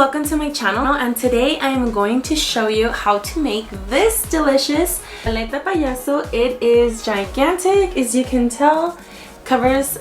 welcome to my channel, and today I am going to show you how to make this delicious Paleta Payaso. It is gigantic, as you can tell, covers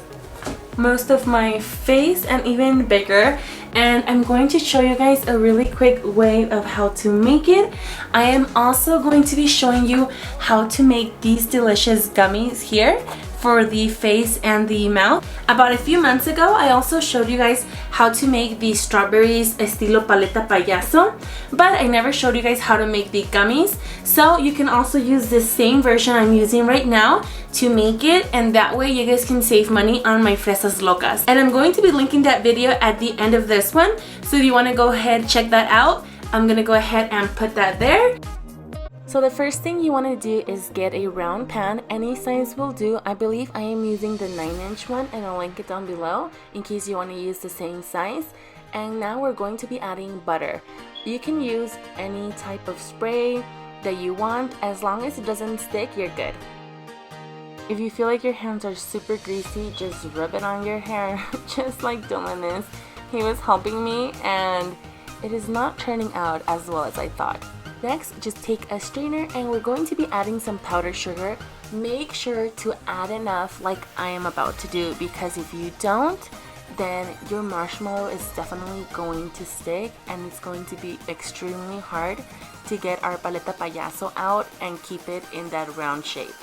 most of my face and even bigger, and I'm going to show you guys a really quick way of how to make it. I am also going to be showing you how to make these delicious gummies here for the face and the mouth. About a few months ago, I also showed you guys how to make the strawberries estilo Paleta Payaso, but I never showed you guys how to make the gummies. So you can also use the same version I'm using right now to make it, and that way you guys can save money on my fresas locas. And I'm going to be linking that video at the end of this one, so if you want to go ahead check that out, I'm gonna go ahead and put that there. So the first thing you want to do is get a round pan. Any size will do. I believe I am using the 9-inch one, and I'll link it down below in case you want to use the same size. And now we're going to be adding butter. You can use any type of spray that you want. As long as it doesn't stick, you're good. If you feel like your hands are super greasy, just rub it on your hair, just like Dylan is. He was helping me, and it is not turning out as well as I thought. Next, just take a strainer, and we're going to be adding some powdered sugar. Make sure to add enough like I am about to do, because if you don't, then your marshmallow is definitely going to stick, and it's going to be extremely hard to get our Paleta Payaso out and keep it in that round shape.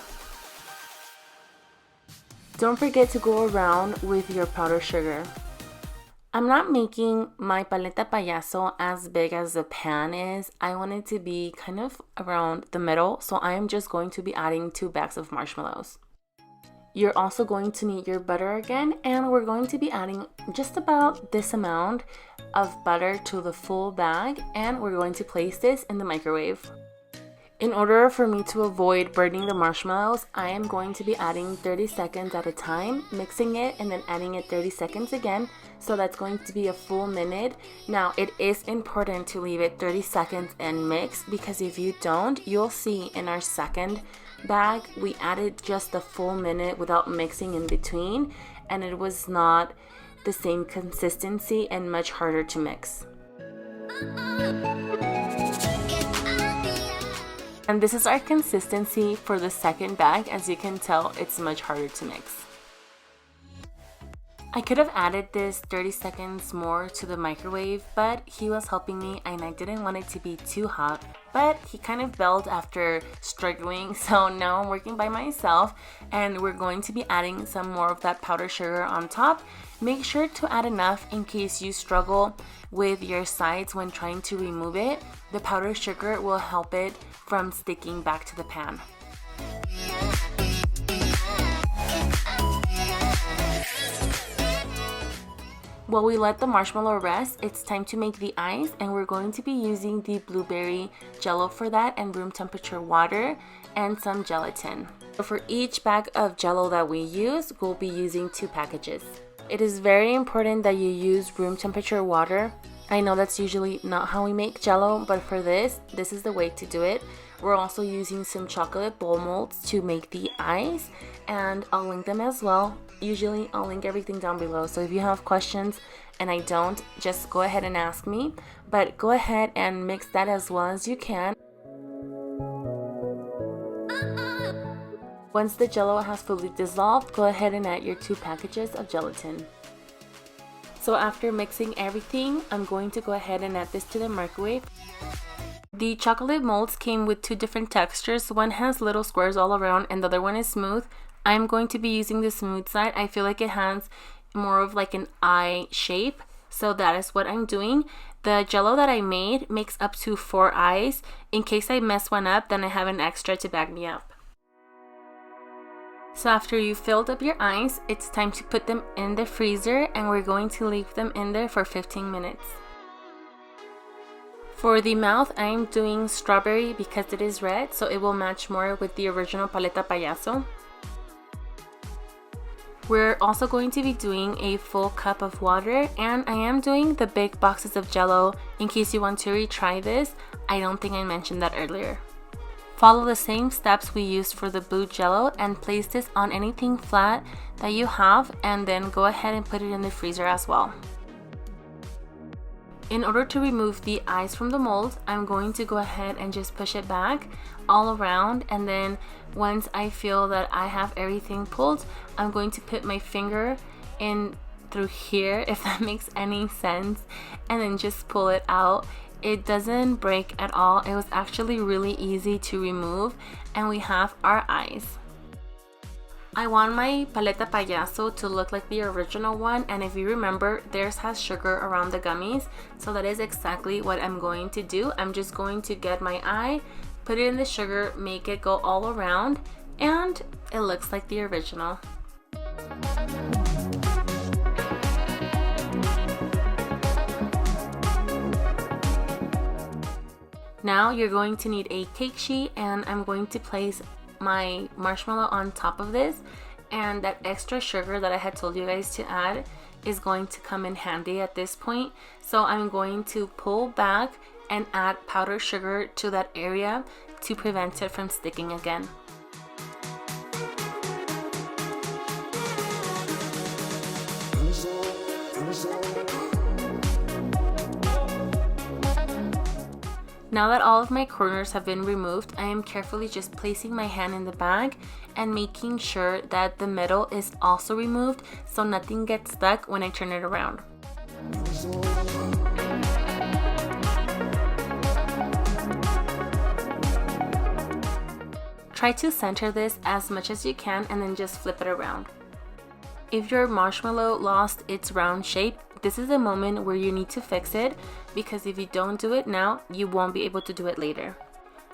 Don't forget to go around with your powdered sugar. I'm not making my Paleta Payaso as big as the pan is. I want it to be kind of around the middle, so I am just going to be adding 2 bags of marshmallows. You're also going to need your butter again, and we're going to be adding just about this amount of butter to the full bag, and we're going to place this in the microwave. In order for me to avoid burning the marshmallows, I am going to be adding 30 seconds at a time, mixing it and then adding it 30 seconds again. So that's going to be a full minute. Now, it is important to leave it 30 seconds and mix, because if you don't, you'll see in our second bag, we added just a full minute without mixing in between, and it was not the same consistency and much harder to mix. And this is our consistency for the second bag. As you can tell, it's much harder to mix. I could have added this 30 seconds more to the microwave, but he was helping me and I didn't want it to be too hot. But he kind of bailed after struggling, so now I'm working by myself, and we're going to be adding some more of that powdered sugar on top. Make sure to add enough in case you struggle with your sides when trying to remove it. The powdered sugar will help it from sticking back to the pan. While we let the marshmallow rest, it's time to make the ice, and we're going to be using the blueberry jello for that, and room temperature water and some gelatin. So for each bag of jello that we use, we'll be using 2 packages. It is very important that you use room temperature water. I know that's usually not how we make jello, but for this is the way to do it. We're also using some chocolate bowl molds to make the ice, and I'll link them as well. Usually I'll link everything down below, so if you have questions and I don't, just go ahead and ask me. But go ahead and mix that as well as you can. Once the jello has fully dissolved, go ahead and add your 2 packages of gelatin. So after mixing everything, I'm going to go ahead and add this to the microwave. The chocolate molds came with 2 different textures. One has little squares all around and the other one is smooth. I'm going to be using the smooth side. I feel like it has more of like an eye shape, so that is what I'm doing. The jello that I made makes up to 4 eyes. In case I mess one up, then I have an extra to back me up. So after you filled up your eyes, it's time to put them in the freezer, and we're going to leave them in there for 15 minutes. For the mouth, I am doing strawberry because it is red, so it will match more with the original Paleta Payaso. We're also going to be doing a full cup of water, and I am doing the big boxes of jello in case you want to retry this. I don't think I mentioned that earlier. Follow the same steps we used for the blue jello and place this on anything flat that you have, and then go ahead and put it in the freezer as well. In order to remove the eyes from the mold, I'm going to go ahead and just push it back all around, and then once I feel that I have everything pulled, I'm going to put my finger in through here, if that makes any sense, and then just pull it out. It doesn't break at all. It was actually really easy to remove, and we have our eyes. I want my Paleta Payaso to look like the original one, and if you remember, theirs has sugar around the gummies, so that is exactly what I'm going to do. I'm just going to get my eye, put it in the sugar, make it go all around, and it looks like the original. Now you're going to need a cake sheet, and I'm going to place my marshmallow on top of this, and that extra sugar that I had told you guys to add is going to come in handy at this point. So I'm going to pull back and add powdered sugar to that area to prevent it from sticking again. Now that all of my corners have been removed, I am carefully just placing my hand in the bag and making sure that the metal is also removed so nothing gets stuck when I turn it around. Try to center this as much as you can and then just flip it around. If your marshmallow lost its round shape, this is a moment where you need to fix it, because if you don't do it now, you won't be able to do it later.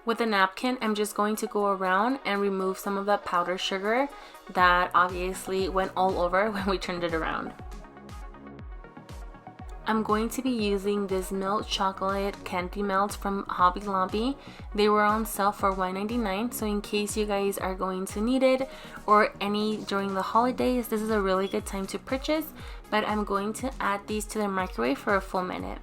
With a napkin, I'm just going to go around and remove some of that powdered sugar that obviously went all over when we turned it around. I'm going to be using this milk chocolate candy melts from Hobby Lobby. They were on sale for $1.99, so in case you guys are going to need it or any during the holidays, this is a really good time to purchase. But I'm going to add these to the microwave for a full minute.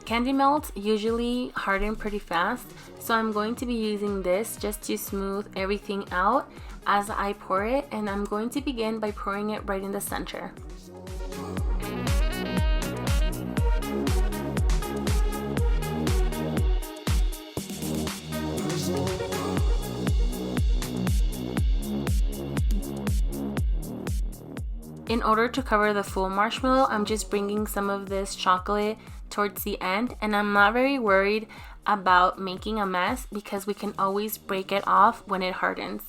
Candy melts usually harden pretty fast, so I'm going to be using this just to smooth everything out as I pour it, and I'm going to begin by pouring it right in the center. In order to cover the full marshmallow, I'm just bringing some of this chocolate towards the end, and I'm not very worried about making a mess because we can always break it off when it hardens.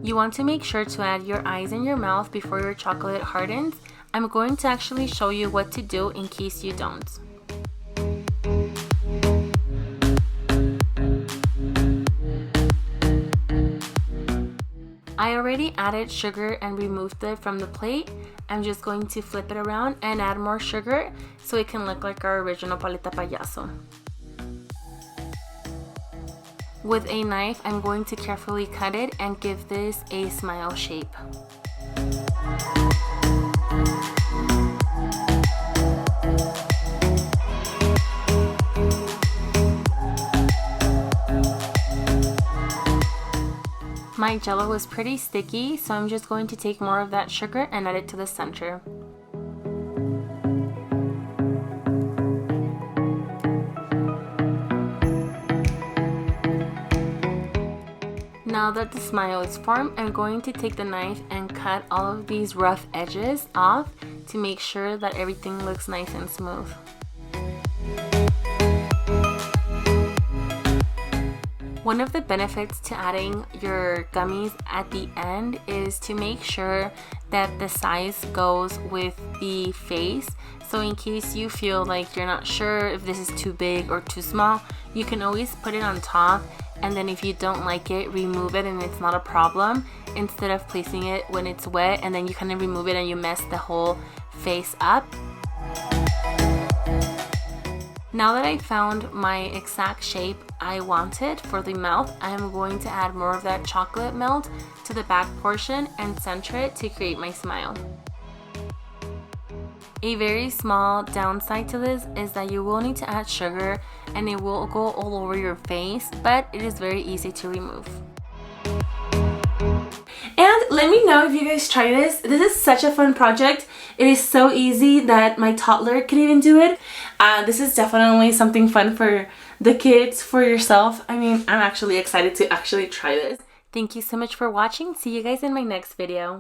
You want to make sure to add your eyes in your mouth before your chocolate hardens. I'm going to actually show you what to do in case you don't. I already added sugar and removed it from the plate. I'm just going to flip it around and add more sugar so it can look like our original Paleta Payaso. With a knife, I'm going to carefully cut it and give this a smile shape. My jello was pretty sticky, so I'm just going to take more of that sugar and add it to the center. Now that the smile is formed, I'm going to take the knife and cut all of these rough edges off to make sure that everything looks nice and smooth. One of the benefits to adding your gummies at the end is to make sure that the size goes with the face. So in case you feel like you're not sure if this is too big or too small, you can always put it on top, and then if you don't like it, remove it and it's not a problem, instead of placing it when it's wet and then you kind of remove it and you mess the whole face up. Now that I found my exact shape I wanted for the mouth, I am going to add more of that chocolate melt to the back portion and center it to create my smile. A very small downside to this is that you will need to add sugar and it will go all over your face, but it is very easy to remove. And let me know if you guys try this. This is such a fun project. It is so easy that my toddler could even do it. This is definitely something fun for the kids, for yourself. I mean, I'm actually excited to actually try this. Thank you so much for watching. See you guys in my next video.